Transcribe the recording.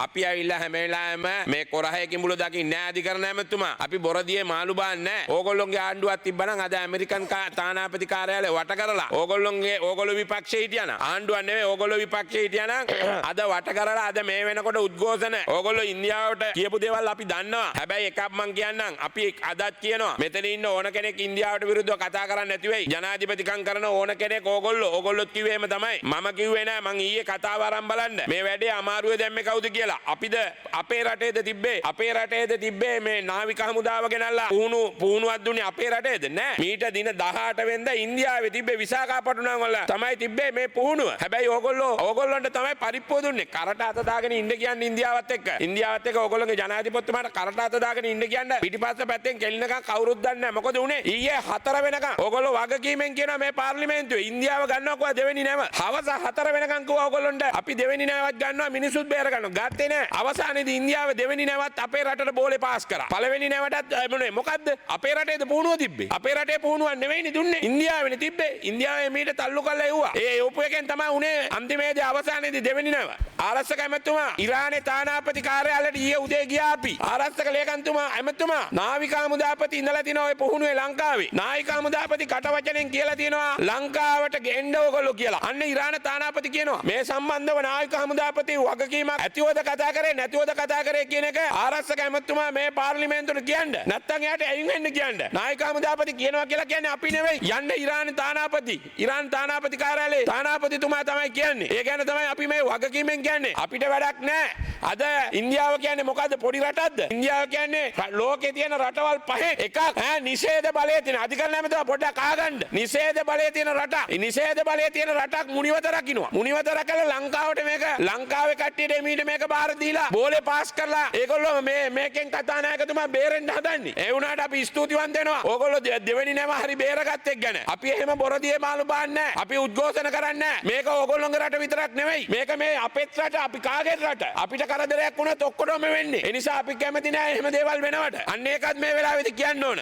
අපි ඇවිල්ලා හැම වෙලාවෙම මේ කොරහේ කිඹුල දකින්නේ නැහැ අධිකරණ ඇමතුමා. අපි බොරදියේ මාළු බාන්නේ නැහැ. ඕගොල්ලෝගේ ආණ්ඩුවක් තිබ්බනම් අද ඇමරිකන් තානාපති කාර්යාලය වට කරලා ඕගොල්ලෝ විපක්ෂේ හිටියානම් ආණ්ඩුවක් නෙවෙයි ඕගොල්ලෝ විපක්ෂේ හිටියානම් අද වට කරලා අද මේ වෙනකොට උද්ඝෝෂණ ඕගොල්ලෝ ඉන්දියාවට කියපු දේවල් අපි දන්නවා. හැබැයි එකක් මං කියන්නම් අපි අදත් කියනවා මෙතන ඉන්න ඕන කෙනෙක් ඉන්දියාවට විරුද්ධව කතා කරන්නේ නැති වෙයි. ජනාධිපතිකම් කරන ඕන කෙනෙක් ඕගොල්ලොත් කිව්වේ එහෙම තමයි. මම කිව්වේ නෑ මං ඊයේ කතාව අරන් බලන්න. මේ වැඩේ අමාරුවේ දැම්මේ කවුද කියලා. අපිද අපේ රටේද තිබ්බේ මේ නාවික හමුදාව ගෙනල්ලා පුහුණුවක් දුන්නේ අපේ රටේද නෑ. මීට දින 18 වෙනිදා ඉන්දියාවේ තිබ්බේ විසාඛපට්ටනම් වල තමයි තිබ්බේ මේ පුහුණුව. හැබැයි ඕගොල්ලන්ට තමයි පරිප්පුව දුන්නේ. කරට අත දාගෙන ඉන්න කියන්නේ ඉන්දියාවත් එක්ක ඕගොල්ලෝගේ ජනාධිපතිතුමාට කරට අත දාගෙන ඉන්න කියන්නේ පිටිපස්ස පැත්තෙන් කෙලිනකම් කවුරුත් දන්නේ නැහැ. මොකද උනේ ඊයේ 4 වෙනකම් ඕගොල්ලෝ වගකීමෙන් කියනවා මේ පාර්ලිමේන්තුවේ ඉන්දියාව ගන්නවා කොහොමද දෙවෙනි නැව. හවස 4 වෙනකම් කිව්වා ඕගොල්ලොන්ට අපි දෙවෙනි නැවත් ගන්නවා මිනිසුත් බේර ගන්නවා. ගත්තේ නැහැ. අවසානයේදී ඉන්දියාව දෙවෙනි නැවත් අපේ රටට බෝලේ පාස් කරා. පළවෙනි නැවටත් මොකද්ද? අපේ රටේද පුහුණුව තිබ්බේ. අපේ රටේ පුහුණුවක් නෙවෙයිනේ දුන්නේ. ඉන්දියාවේනේ තිබ්බේ. ඉන්දියාවේ මීට තල්ලු කරලා එව්වා. ඒ උප එකෙන් තමයි උනේ අන්තිමේදී අවසානයේදී දෙවෙනි නැව. ආරක්ෂක ඇමතුමා ඉරානේ තානාපති කාර්යාලයට ඊයේ උදේ ගියා අපි. ආරක්ෂක ලේකම්තුමා ඇමතුමා නාවික හමුදාපති ඉඳලා තිනවා ඔය පුහුණුවේ ලංකාවේ. නාවික හමුදාපති කටවචනෙන් කියලා තියෙනවා ලංකාවට ගෙන්න ඕගොල්ලෝ කියලා. අන්න ඉරාන තානාපති කියනවා මේ සම්බන්ධව නාවික හමුදාපති වගකීමක් ඇතිවද කතා කරේ නැතිවද කතා කරේ කියන එක ආරක්ෂක ඇමතුමා මේ පාර්ලිමේන්තුවට කියන්න. නැත්තම් එයාට ඇයින් වෙන්න කියන්න. නාවික හමුදාපති කියනවා කියලා කියන්නේ අපි නෙවෙයි. යන්න ඉරාන තානාපති කාර්යාලයේ තානාපතිතුමා තමයි කියන්නේ. ඒ කියන්නේ තමයි අපි මේ වගකීමෙන් කියන්නේ. අපිට වැඩක් නැහැ. අද ඉන්දියාව කියන්නේ මොකද්ද? පොඩි රටක්ද? ඉන්දියාව කියන්නේ ලෝකේ තියෙන රටවල් පහෙන් එකක්. නිෂේධ බලය තියෙන අධිකරණ ඇමතුමා පොඩ්ඩක් අහගන්න. නිෂේධ බලය තියෙන රටක්. නිෂේධ බලය තියෙන රටක් මුනිවත රකින්නවා. මුනිවත රකලා ලංකාවට මේක ලංකාවේ කට්ටියට එමීට මේක බාර දීලා බෝලේ පාස් කරලා ඒගොල්ලෝ මේකෙන් කතානායකතුමා බේරෙන්න හදන්නේ. ඒ වුණාට අපි ස්තුතිවන්ත වෙනවා. ඕගොල්ලෝ දෙවෙනි නැම හරි බේරගත්තෙක් ගැන. අපි එහෙම බොරදියේ මාළු බාන්නේ නැහැ. අපි උද්ඝෝෂණ කරන්නේ නැහැ. මේක ඕගොල්ලෝගේ රට විතරක් නෙවෙයි. මේක මේ අපේත් රට අපි කාගේ රට. අපිට කරදරයක් වුණොත් ඔක්කොටම වෙන්නේ. ඒ නිසා අපි කැමති නැහැ එහෙම දේවල් වෙනවට. අන්න ඒකත් මේ වෙලාවේදී කියන්න ඕන.